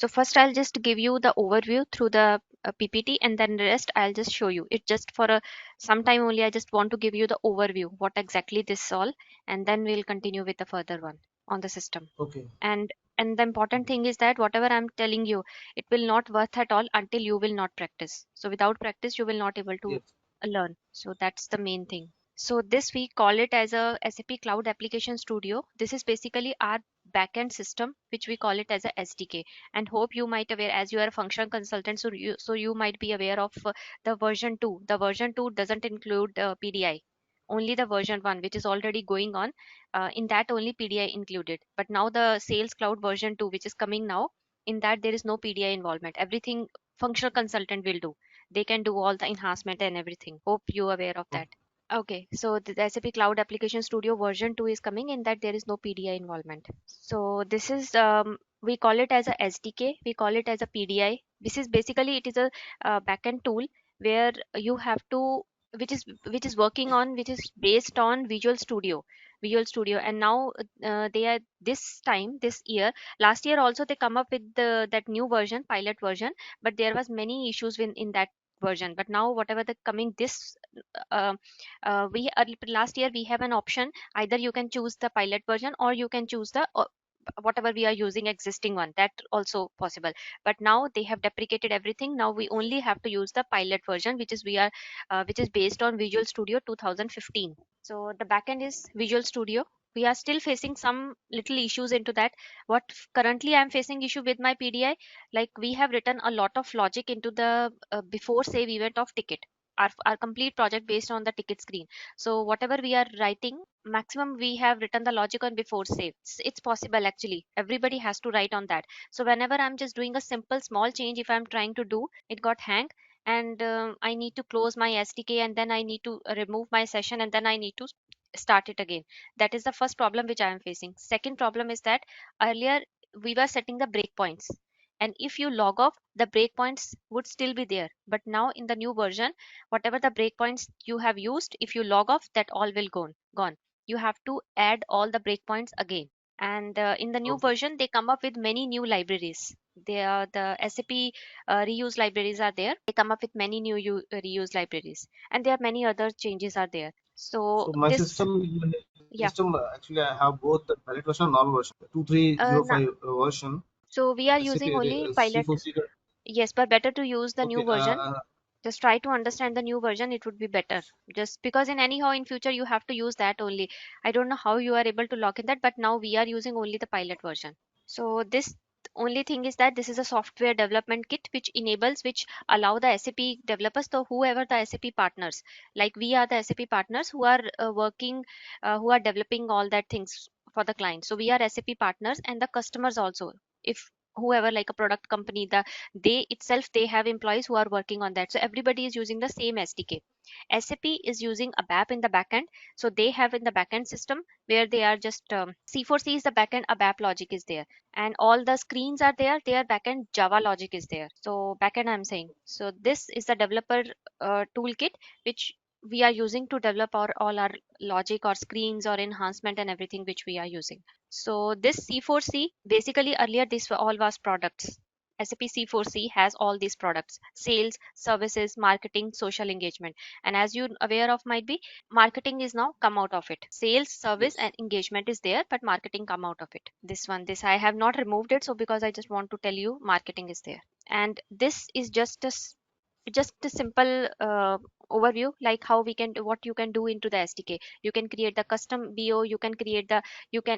So first I'll just give you the overview through the PPT, and then the rest I'll just show you. It just for a some time only. I just want to give you the overview, what exactly this all, and then we'll continue with the further one on the system. Okay. And and the important thing is that whatever I'm telling you, it will not worth at all until you will not practice. So without practice, you will not able to Yes. learn. So that's the main thing. So this we call it as a SAP Cloud Application Studio. This is basically our backend system, which we call it as a SDK. And hope you might aware, as you are a function consultant, so you might be aware of the version 2. The version 2 doesn't include PDI. Only the version 1, which is already going on, in that only PDI included. But now the Sales Cloud version 2, which is coming now, in that there is no PDI involvement. Everything functional consultant will do. They can do all the enhancement and everything. Hope you are aware of that. Okay, so the SAP Cloud Application Studio version 2 is coming, in that there is no PDI involvement. So this is we call it as a SDK, we call it as a PDI. This is basically it is a backend tool where you have to, which is working on, which is based on Visual Studio. And now they are this time this year, last year also they come up with that new version, pilot version, but there was many issues in that version. But now whatever the coming this uh, we last year we have an option, either you can choose the pilot version or you can choose the whatever we are using existing one, that also possible. But now they have deprecated everything. Now we only have to use the pilot version, which is based on Visual Studio 2015. So the backend is Visual Studio. We are still facing some little issues into that. Currently I'm facing issue with my PDI, like we have written a lot of logic into the before save event of ticket. Our complete project based on the ticket screen. So whatever we are writing, maximum we have written the logic on before save. It's possible actually. Everybody has to write on that. So whenever I'm just doing a simple small change, if I'm trying to do, it got hang, and I need to close my SDK, and then I need to remove my session, and then I need to start it again. That is the first problem which I am facing. Second problem is that earlier we were setting the breakpoints, and if you log off, the breakpoints would still be there. But now in the new version, whatever the breakpoints you have used, if you log off, that all will gone. You have to add all the breakpoints again. And in the new Okay. version, they come up with many new libraries. They are the SAP reuse libraries are there. They come up with many new reuse libraries, and there are many other changes are there. So So my this, system, yeah. actually I have both the pilot version and normal version, the Now, 2305 version, so we are SAP using only pilot. C4C. Yes, but better to use the new Okay. version. Just try to understand the new version, it would be better. Just because in anyhow in future you have to use that only. I don't know how you are able to lock in that, but now we are using only the pilot version. So this only thing is that this is a software development kit which enables, which allow the SAP developers, so whoever the SAP partners, like we are the SAP partners who are working, who are developing all that things for the client. So we are SAP partners, and the customers also, if whoever like a product company, they itself they have employees who are working on that. So everybody is using the same SDK. SAP is using a BAP in the backend. So they have in the backend system where they are just C4C is the backend, a BAP logic is there, and all the screens are there. Their backend Java logic is there. So backend I'm saying. So this is the developer toolkit which we are using to develop all our logic or screens or enhancement and everything which we are using. So this C4C, basically earlier this all was products. SAP C4C has all these products: sales, services, marketing, social engagement. And as you aware of might be, marketing is now come out of it. Sales, service Yes. and engagement is there, but marketing come out of it. This I have not removed it, so because I just want to tell you marketing is there. And this is just a simple overview, like how we can what you can do into the SDK. You can create the custom BO, you can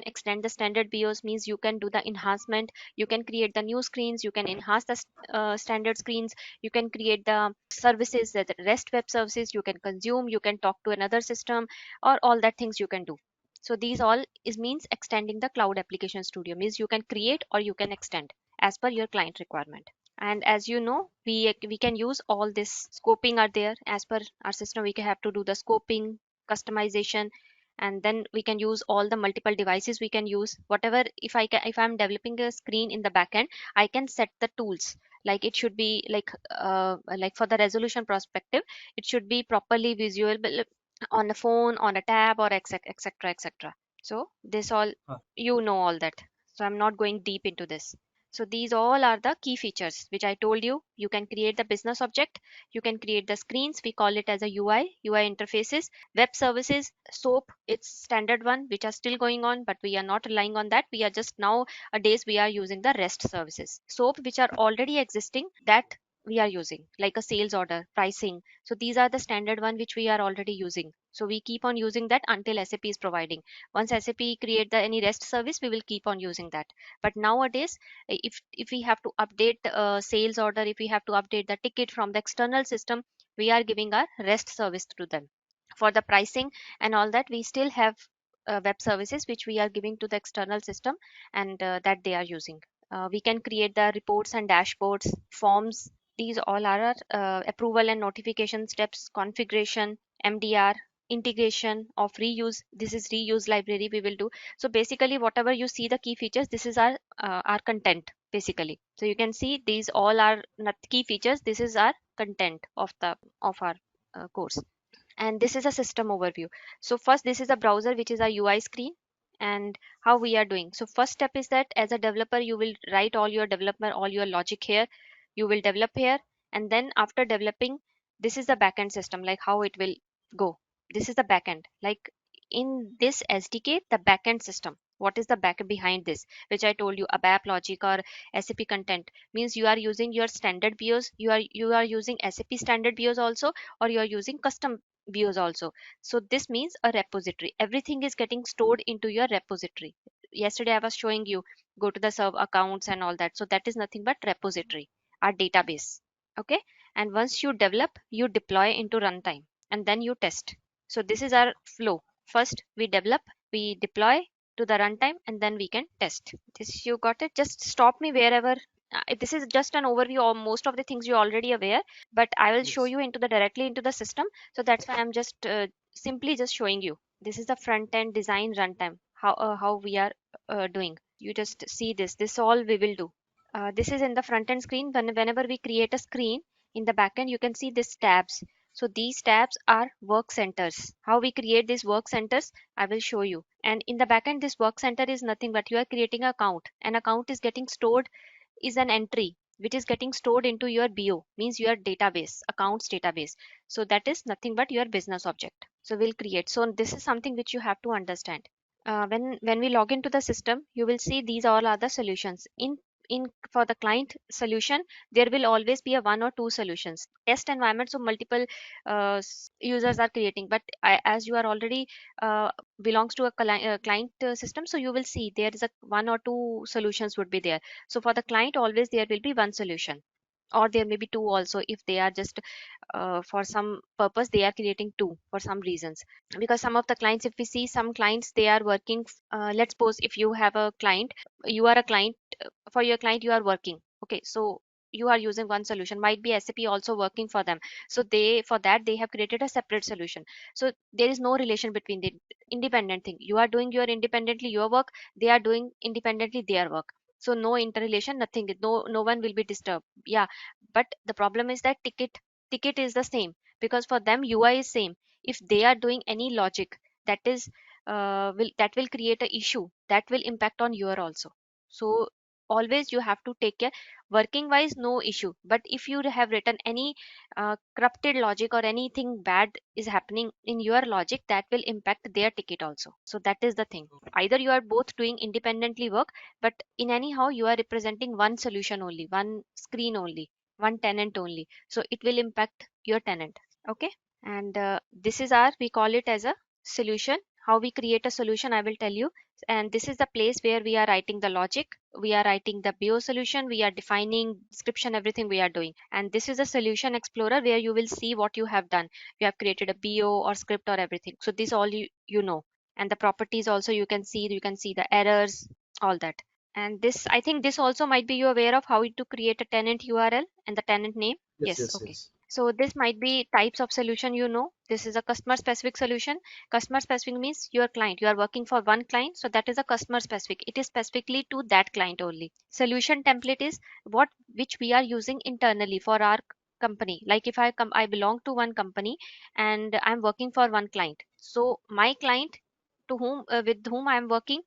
extend the standard BOs, means you can do the enhancement, you can create the new screens, you can enhance the standard screens, you can create the services, that REST web services you can consume, you can talk to another system, or all that things you can do. So these all is means extending the cloud application studio, means you can create or you can extend as per your client requirement. And as you know, we can use all this scoping are there. As per our system, we can have to do the scoping, customization, and then we can use all the multiple devices we can use. Whatever, if I'm developing a screen in the backend, I can set the tools, like it should be like for the resolution perspective, it should be properly visual on a phone, on a tab, or etc etc etc. So this all, Huh. you know all that, so I'm not going deep into this. So these all are the key features which I told you. You can create the business object, you can create the screens, we call it as a UI interfaces, web services, SOAP, it's standard one which are still going on, but we are not relying on that. We are just nowadays we are using the REST services. SOAP which are already existing, that we are using, like a sales order, pricing. So these are the standard one which we are already using. So we keep on using that until SAP is providing. Once SAP create the any REST service, we will keep on using that. But nowadays, if we have to update sales order, if we have to update the ticket from the external system, we are giving our REST service to them. For the pricing and all that, we still have web services which we are giving to the external system, and that they are using. We can create the reports and dashboards, forms. These all are approval and notification steps, configuration, MDR, integration of reuse. This is reuse library we will do. So basically whatever you see the key features, this is our content basically. So you can see these all are not key features, this is our content of our course. And this is a system overview. So first, this is a browser which is a UI screen, and how we are doing. So first step is that as a developer you will write all your development, all your logic here, you will develop here, and then after developing, this is the backend system, like how it will go. This is the backend, like in this SDK, the backend system, what is the back behind this, which I told you, ABAP logic or SAP content, means you are using your standard BIOS, you are using SAP standard BIOS also, or you are using custom views also. So this means a repository, everything is getting stored into your repository. Yesterday I was showing you, go to the serve accounts and all that, so that is nothing but repository, our database. Okay, and once you develop, you deploy into runtime, and then you test. So this is our flow. First we develop, we deploy to the runtime, and then we can test. This you got it? Just stop me wherever. This is just an overview of most of the things you're already aware, but I will show Yes. you into the directly into the system. So that's why I'm just simply just showing you. This is the front end design runtime, how we are doing. You just see this all we will do. This is in the front end screen. Whenever we create a screen in the backend, you can see these tabs. So these tabs are work centers. How we create these work centers, I will show you. And in the backend, this work center is nothing but you are creating an account. An account is getting stored, is an entry which is getting stored into your BO, means your database, accounts database. So that is nothing but your business object. So we'll create. So this is something which you have to understand. When we log into the system, you will see these all are the solutions. In for the client solution, there will always be a one or two solutions. Test environment, so multiple users are creating. But as you are already belongs to a client system, so you will see there is a one or two solutions would be there. So for the client, always there will be one solution, or there may be two also if they are just for some purpose they are creating two for some reasons. Because some of the clients, if we see some clients, they are working, let's suppose if you have a client, you are a client, for your client you are working, okay, so you are using one solution, might be SAP also working for them. So they, for that they have created a separate solution. So there is no relation between the independent thing, you are doing your independently your work, they are doing independently their work. So no interrelation, nothing, no one will be disturbed. Yeah, but the problem is that ticket is the same, because for them UI is same. If they are doing any logic, that is that will create a issue, that will impact on your also. So always you have to take care. Working wise, no issue, but if you have written any corrupted logic or anything bad is happening in your logic, that will impact their ticket also. So that is the thing. Either you are both doing independently work, but in anyhow you are representing one solution only, one screen only, one tenant only, so it will impact your tenant. Okay, and this is our, we call it as a solution. How we create a solution, I will tell you. And this is the place where we are writing the logic, we are writing the BO solution, we are defining description, everything we are doing. And this is a solution explorer where you will see what you have done. You have created a BO or script or everything, so this all you know. And the properties also you can see, you can see the errors, all that. And this, I think this also might be you aware of how to create a tenant URL and the tenant name. Yes, Yes, yes, okay. yes. So this might be types of solution, you know. This is a customer specific solution. Customer specific means your client. You are working for one client, so that is a customer specific. It is specifically to that client only. Solution template is what which we are using internally for our company. Like if I belong to one company and I'm working for one client. So my client to whom with whom I'm working,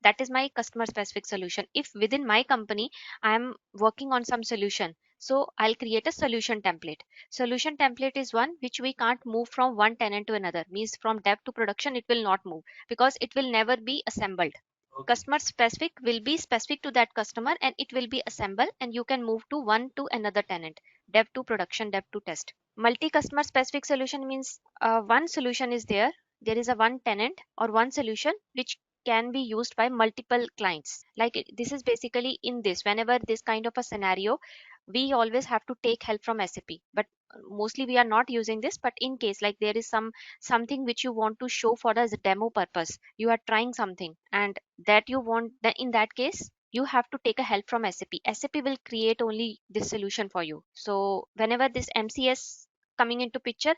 that is my customer specific solution. If within my company I am working on some solution, so I'll create a solution template. Solution template is one which we can't move from one tenant to another, means from dev to production it will not move, because it will never be assembled. Okay. Customer specific will be specific to that customer and it will be assembled, and you can move to one to another tenant, dev to production, dev to test. Multi customer specific solution means one solution is there, there is a one tenant or one solution which can be used by multiple clients. Like this is basically in this, whenever this kind of a scenario, we always have to take help from SAP, but mostly we are not using this. But in case like there is something which you want to show for as a demo purpose, you are trying something and that you want, then in that case you have to take a help from SAP. SAP will create only this solution for you. So whenever this MCS coming into picture,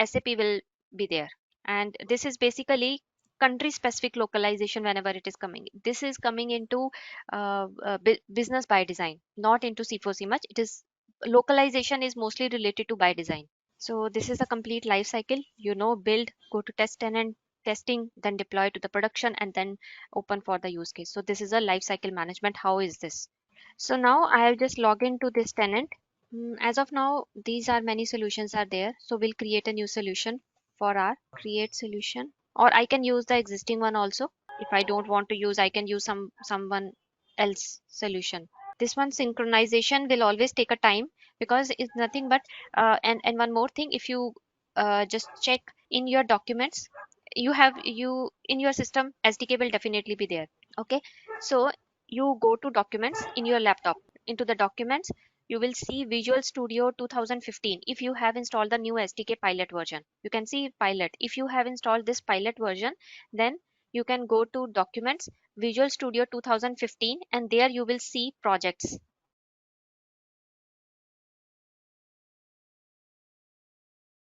SAP will be there. And this is basically country specific localization. Whenever it is coming, this is coming into business by design, not into C4C much. It is localization is mostly related to by design. So this is a complete life cycle, build, go to test tenant, testing, then deploy to the production, and then open for the use case. So this is a life cycle management. How is this? So now I'll just log into this tenant. As of now, these are many solutions are there. So we'll create a new solution for our create solution, or I can use the existing one also. If I don't want to use, I can use someone else solution. This one synchronization will always take a time, because it's nothing but and one more thing, if you just check in your documents, you in your system SDK will definitely be there. Okay, so you go to documents in your laptop, into the documents you will see Visual Studio 2015. If you have installed the new SDK pilot version, you can see pilot. If you have installed this pilot version, then you can go to documents, Visual Studio 2015, and there you will see projects.